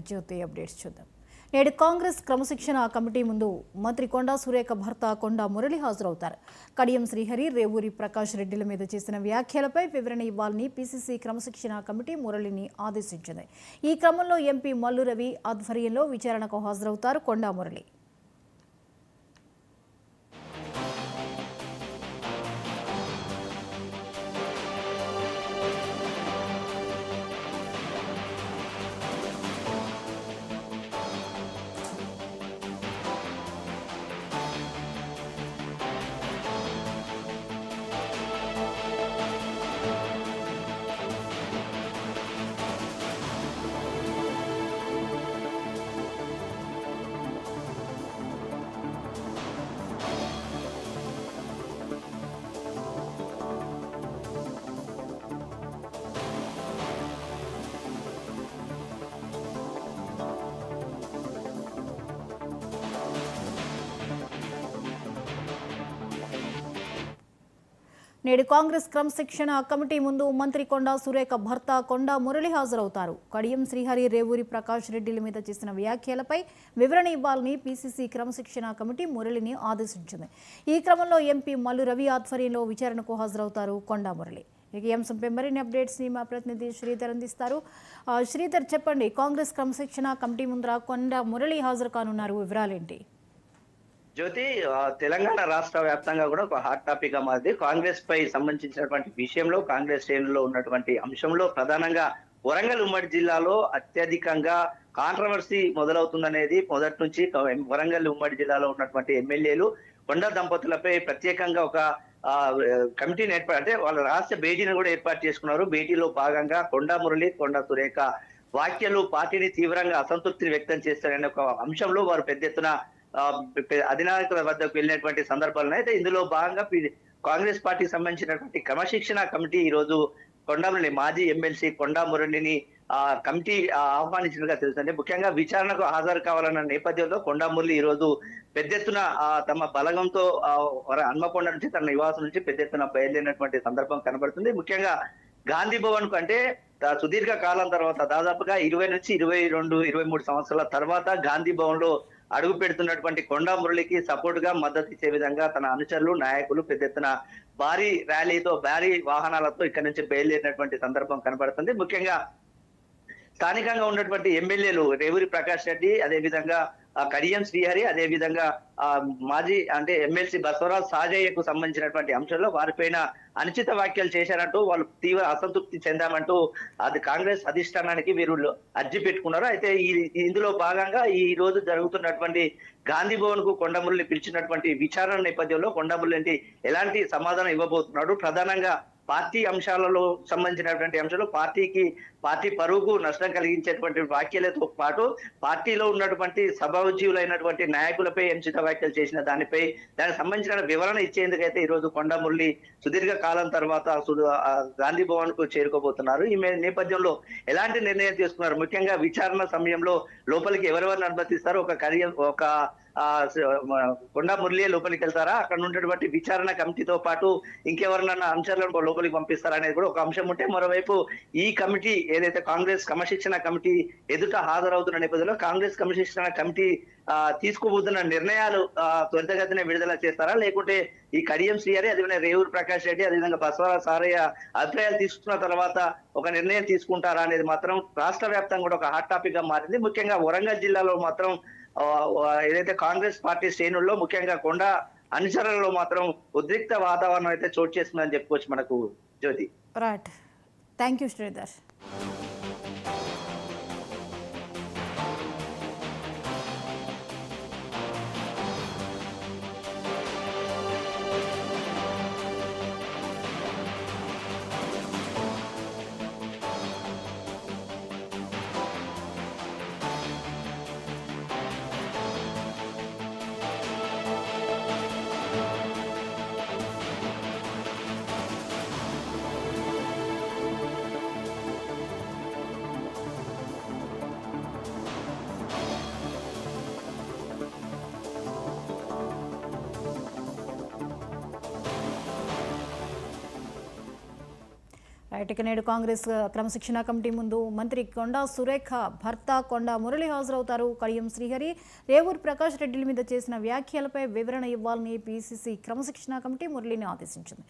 జ్యోతి updates చూద్దాం. నేడు కాంగ్రెస్ క్రమశిక్షణ కమిటీ ముందు మంత్రి కొండా సురేఖ భర్త కొండా మురళి హాజరవుతారు. కడియం శ్రీహరి, రేవూరి ప్రకాష్ రెడ్డిల మీద చేసిన వ్యాఖ్యలపై వివరణ ఇవ్వాలని పీసీసీ క్రమశిక్షణ కమిటీ మురళిని ఆదేశించింది. ఈ క్రమంలో ఎంపీ మల్లు రవి ఆధ్వర్యంలో విచారణకు హాజరవుతారు కొండా మురళి. నేడు కాంగ్రెస్ క్రమశిక్షణ కమిటీ ముందు మంత్రి కొండా సురేఖ భర్త కొండా మురళి హాజరవుతారు. కడియం శ్రీహరి, రేవూరి ప్రకాష్ రెడ్డిల మీద చేసిన వ్యాఖ్యలపై వివరణ ఇవ్వాలని పీసీసీ క్రమశిక్షణ కమిటీ మురళిని ఆదేశించింది. ఈ క్రమంలో ఎంపీ మల్లు రవి ఆధ్వర్యంలో విచారణకు హాజరవుతారు కొండా మురళి. ఈ అంశంపై మరిన్ని అప్డేట్స్ ని మా ప్రతినిధి శ్రీధర్ అందిస్తారు. శ్రీధర్, చెప్పండి, కాంగ్రెస్ క్రమశిక్షణ కమిటీ ముందర కొండా మురళి హాజరు కానున్నారు, వివరాలేంటి? జ్యోతి, తెలంగాణ రాష్ట్ర వ్యాప్తంగా కూడా ఒక హాట్ టాపిక్ గా మారింది. కాంగ్రెస్ పై సంబంధించినటువంటి విషయంలో, కాంగ్రెస్ శ్రేణుల్లో ఉన్నటువంటి అంశంలో ప్రధానంగా వరంగల్ ఉమ్మడి జిల్లాలో అత్యధికంగా కాంట్రవర్సీ మొదలవుతుందనేది మొదటి నుంచి వరంగల్ ఉమ్మడి జిల్లాలో ఉన్నటువంటి ఎమ్మెల్యేలు కొండా దంపతులపై ప్రత్యేకంగా ఒక కమిటీని అంటే వాళ్ళ రాష్ట్ర భేటీని కూడా ఏర్పాటు చేసుకున్నారు. భేటీలో భాగంగా కొండా మురళి, కొండా సురేఖ వ్యాఖ్యలు పార్టీని తీవ్రంగా అసంతృప్తిని వ్యక్తం చేస్తారనే ఒక అంశంలో వారు పెద్ద ఎత్తున అధినాయకుల వద్దకు వెళ్ళినటువంటి సందర్భాలను అయితే ఇందులో భాగంగా కాంగ్రెస్ పార్టీకి సంబంధించినటువంటి క్రమశిక్షణ కమిటీ ఈ రోజు కొండా మురళి, మాజీ ఎమ్మెల్సీ కొండా మురళిని కమిటీ ఆహ్వానించినట్టుగా తెలుస్తుంది. ముఖ్యంగా విచారణకు హాజరు కావాలన్న నేపథ్యంలో కొండా మురళి ఈ రోజు పెద్ద ఎత్తున తమ బలగంతో హన్మకొండ నుంచి తన నివాసం నుంచి పెద్ద ఎత్తున బయలుదేరినటువంటి సందర్భం కనబడుతుంది. ముఖ్యంగా గాంధీ భవన్ కు అంటే సుదీర్ఘ కాలం తర్వాత దాదాపుగా 20 నుంచి 22, 23 సంవత్సరాల తర్వాత గాంధీ భవన్ లో అడుగు పెడుతున్నటువంటి కొండా మురళికి సపోర్ట్ గా మద్దతు ఇచ్చే విధంగా తన అనుచరులు, నాయకులు పెద్ద ఎత్తున భారీ ర్యాలీతో, భారీ వాహనాలతో ఇక్కడి నుంచి బయలుదేరినటువంటి సందర్భం కనబడుతుంది. ముఖ్యంగా స్థానికంగా ఉన్నటువంటి ఎమ్మెల్యేలు రేవూరి ప్రకాష్ రెడ్డి, అదేవిధంగా కడియం శ్రీహరి, అదేవిధంగా మాజీ అంటే ఎమ్మెల్సీ బసవరాజ్ సాజయ్యకు సంబంధించినటువంటి అంశంలో వారిపైన అనుచిత వ్యాఖ్యలు చేశారంటూ వాళ్ళు తీవ్ర అసంతృప్తి చెందామంటూ అది కాంగ్రెస్ అధిష్టానానికి వీరు అర్జీ పెట్టుకున్నారు. అయితే ఇందులో భాగంగా ఈ రోజు జరుగుతున్నటువంటి గాంధీ భవన్ కు కొండమురళి పిలిచినటువంటి విచారణ నేపథ్యంలో కొండమురళి ఎలాంటి సమాధానం ఇవ్వబోతున్నాడు, ప్రధానంగా పార్టీ అంశాలలో సంబంధించినటువంటి అంశాలు పార్టీ పరువుకు నష్టం కలిగించేటువంటి వ్యాఖ్యలతో పాటు పార్టీలో ఉన్నటువంటి సభాజీవులైనటువంటి నాయకులపై అనుచిత వ్యాఖ్యలు చేసిన దానికి సంబంధించిన వివరణ ఇచ్చేందుకైతే ఈ రోజు కొండా మురళి సుదీర్ఘ కాలం తర్వాత గాంధీ భవన్ కు చేరుకోబోతున్నారు. ఈ నేపథ్యంలో ఎలాంటి నిర్ణయం తీసుకున్నారు, ముఖ్యంగా విచారణ సమయంలో లోపలికి ఎవరెవరిని అనుమతిస్తారు, ఒక కొండా మురళి లోపలికి వెళ్తారా, అక్కడ ఉన్నటువంటి విచారణ కమిటీతో పాటు ఇంకెవరినన్నా అంశాలను లోపలికి పంపిస్తారా అనేది కూడా ఒక అంశం ఉంటే, మరోవైపు ఈ కమిటీ ఏదైతే కాంగ్రెస్ క్రమశిక్షణ కమిటీ ఎదుట హాజరవుతున్న నేపథ్యంలో కాంగ్రెస్ క్రమశిక్షణ కమిటీ తీసుకోబోతున్న నిర్ణయాలు త్వరితగతిన విడుదల చేస్తారా, లేకుంటే ఈ కడియం శ్రీహరి, అదేవిధంగా రేవూరి ప్రకాష్ రెడ్డి, అదేవిధంగా బసవరాజ్ సారయ్య అభిప్రాయాలు తీసుకున్న తర్వాత ఒక నిర్ణయం తీసుకుంటారా అనేది మాత్రం రాష్ట్ర వ్యాప్తంగా కూడా ఒక హాట్ టాపిక్ గా మారింది. ముఖ్యంగా వరంగల్ జిల్లాలో మాత్రం ఏదైతే కాంగ్రెస్ పార్టీ శ్రేణుల్లో ముఖ్యంగా కొండా అనుచరులలో మాత్రం ఉద్రిక్త వాతావరణం అయితే చోటు చేస్తుందని చెప్పుకోవచ్చు మనకు Jyoti. Right, thank you Sridhar. Right. ఇక నేడు కాంగ్రెస్ క్రమశిక్షణ కమిటీ ముందు మంత్రి కొండా సురేఖ భర్త కొండా మురళి హాజరవుతారు. కడియం శ్రీహరి, రేవూరి ప్రకాష్ రెడ్డిల మీద చేసిన వ్యాఖ్యలపై వివరణ ఇవ్వాలని పీసీసీ క్రమశిక్షణ కమిటీ మురళిని ఆదేశించింది.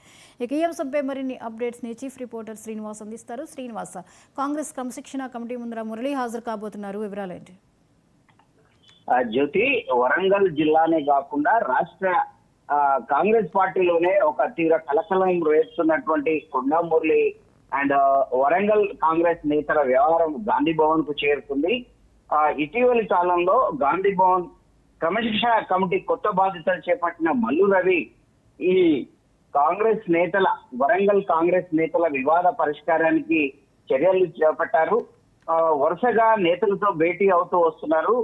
ఇక ఈ అంశంపై మరిన్ని అప్డేట్స్ని చీఫ్ రిపోర్టర్ శ్రీనివాస్ అందిస్తారు. శ్రీనివాస్, కాంగ్రెస్ క్రమశిక్షణ కమిటీ ముందర మురళి హాజరు కాబోతున్నారు, వివరాలేంటి? జ్యోతి, వరంగల్ జిల్లానే కాకుండా రాష్ట్ర కాంగ్రెస్ పార్టీలోనే ఒక తీవ్ర కలకలం రేస్తున్నటువంటి కొండా మురళి అండ్ వరంగల్ కాంగ్రెస్ నేతల వ్యవహారం గాంధీ భవన్ కు చేరుకుంది. ఇటీవలి కాలంలో గాంధీ భవన్ క్రమశిక్షణ కమిటీ కొత్త బాధ్యతలు చేపట్టిన మల్లు రవి ఈ కాంగ్రెస్ నేతల వరంగల్ కాంగ్రెస్ నేతల వివాద పరిష్కారానికి చర్యలు చేపట్టారు. వరుసగా నేతలతో భేటీ అవుతూ వస్తున్నారు.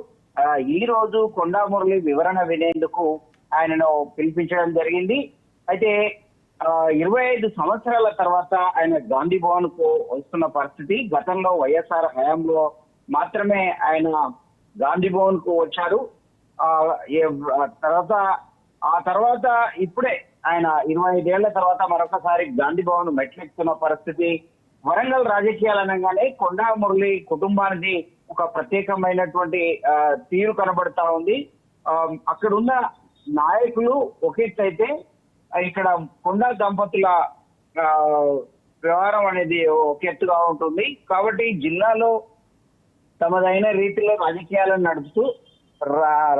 ఈ రోజు కొండా మురళి వివరణ వినేందుకు ఆయనను పిలిపించడం జరిగింది. అయితే 25 సంవత్సరాల తర్వాత ఆయన గాంధీ భవన్ కు వస్తున్న పరిస్థితి. గతంలో వైఎస్ఆర్ హయాంలో మాత్రమే ఆయన గాంధీ భవన్ కు వచ్చారు. ఆ తర్వాత ఇప్పుడే ఆయన 25 ఏళ్ల తర్వాత మరొకసారి గాంధీ భవన్ మెట్లెక్కుతున్న పరిస్థితి. వరంగల్ రాజకీయాలు అనగానే కొండా మురళి కుటుంబానికి ఒక ప్రత్యేకమైనటువంటి తీరు కనబడతా ఉంది. అక్కడ ఉన్న నాయకులు ఒకెత్తైతే ఇక్కడ కొండా దంపతుల వ్యవహారం అనేది ఒక ఎత్తుగా ఉంటుంది. కాబట్టి జిల్లాలో తమదైన రీతిలో రాజకీయాలను నడుపుతూ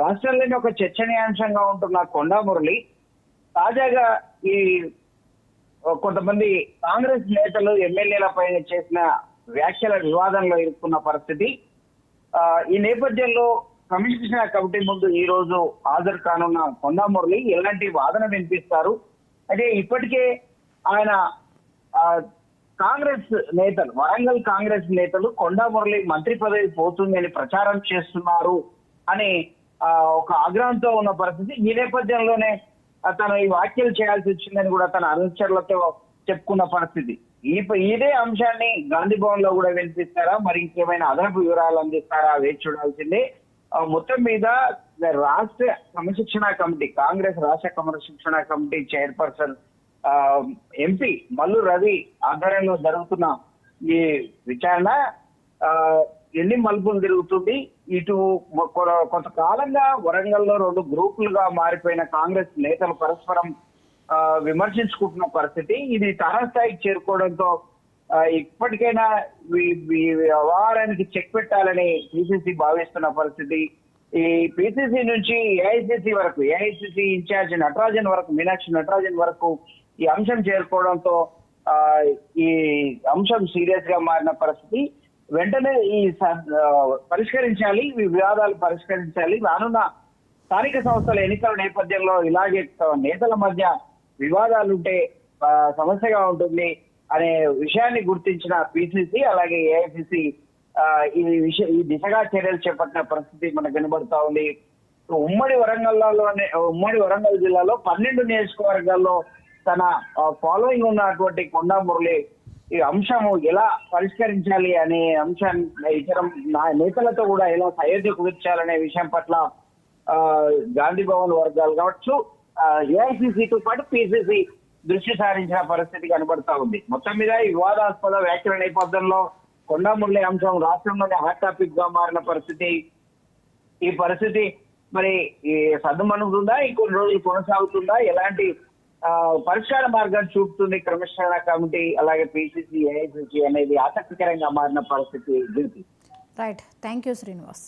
రాష్ట్రంలోనే ఒక చర్చనీయాంశంగా ఉంటున్న కొండా మురళి తాజాగా ఈ కొంతమంది కాంగ్రెస్ నేతలు ఎమ్మెల్యేల పైన చేసిన వ్యాఖ్యల వివాదంలో ఇరుక్కున్న పరిస్థితి. ఈ నేపథ్యంలో క్రమశిక్షణ కమిటీ ముందు ఈ రోజు హాజరు కానున్న కొండా మురళి ఎలాంటి వాదన వినిపిస్తారు? అంటే ఇప్పటికే ఆయన కాంగ్రెస్ నేతలు, వరంగల్ కాంగ్రెస్ నేతలు కొండా మురళి మంత్రి పదవి పోతుంది అని ప్రచారం చేస్తున్నారు అని ఒక ఆగ్రహంతో ఉన్న పరిస్థితి. ఈ నేపథ్యంలోనే తను ఈ వ్యాఖ్యలు చేయాల్సి వచ్చిందని కూడా తన అనుచరులతో చెప్పుకున్న పరిస్థితి. ఇదే అంశాన్ని గాంధీ భవన్ లో కూడా వినిపిస్తారా, మరి ఇంకేమైనా అదనపు వివరాలు అందిస్తారా వేచి చూడాల్సిందే. మొత్తం మీద రాష్ట్ర క్రమశిక్షణ కమిటీ, కాంగ్రెస్ రాష్ట్ర క్రమశిక్షణ committee chairperson MP Mallu Ravi ఆధ్వర్యంలో జరుగుతున్న ఈ విచారణ ఎన్ని మలుపులు తిరుగుతుంది. ఇటు కొంతకాలంగా వరంగల్లో 2 గ్రూపులుగా మారిపోయిన కాంగ్రెస్ నేతలు పరస్పరం విమర్శించుకుంటున్న పరిస్థితి. ఇది తారాస్థాయికి చేరుకోవడంతో ఇప్పటికైనా ఈ వ్యవహారానికి చెక్ పెట్టాలని పిసిసి భావిస్తున్న పరిస్థితి. ఈ పిసిసి నుంచి ఏఐసిసి వరకు, ఏఐసిసి ఇన్ఛార్జ్ నటరాజన్ వరకు, మీనాక్షి నటరాజన్ వరకు ఈ అంశం చేరుకోవడంతో ఈ అంశం సీరియస్ గా మారిన పరిస్థితి. వెంటనే ఈ పరిష్కరించాలి, ఈ వివాదాలు పరిష్కరించాలి. రానున్న స్థానిక సంస్థల ఎన్నికల నేపథ్యంలో ఇలాగే నేతల మధ్య వివాదాలుంటే సమస్యగా ఉంటుంది అనే విషయాన్ని గుర్తించిన పిసిసి అలాగే ఏఐసిసి ఈ దిశగా చర్యలు చేపట్టిన పరిస్థితి మనకు కనబడతా ఉంది. ఉమ్మడి వరంగల్ జిల్లాలో 12 నియోజకవర్గాల్లో తన ఫాలోయింగ్ ఉన్నటువంటి కొండా మురళి ఈ అంశము ఎలా పరిష్కరించాలి అనే అంశాన్ని ఇతర నేతలతో కూడా ఎలా సయోధ్య కుదిర్చాలనే విషయం పట్ల గాంధీ భవన్ వర్గాలు కావచ్చు, ఏఐసిసితో పాటు పిసిసి దృష్టి సారించిన పరిస్థితి కనబడతా ఉంది. మొత్తం మీద ఈ వివాదాస్పద వ్యాఖ్యల నేపథ్యంలో కొండా మురళి అంశం రాష్ట్రంలోనే హాట్ టాపిక్ గా మారిన పరిస్థితి. ఈ పరిస్థితి మరి ఈ సద్దుమణుగుతుందా, ఇంకొన్ని రోజులు కొనసాగుతుందా, ఎలాంటి పరిష్కార మార్గాన్ని చూపుతుంది క్రమశిక్షణ కమిటీ అలాగే పిసిసి ఏఐసిసి అనేది ఆసక్తికరంగా మారిన పరిస్థితి. Right, thank you Srinivas.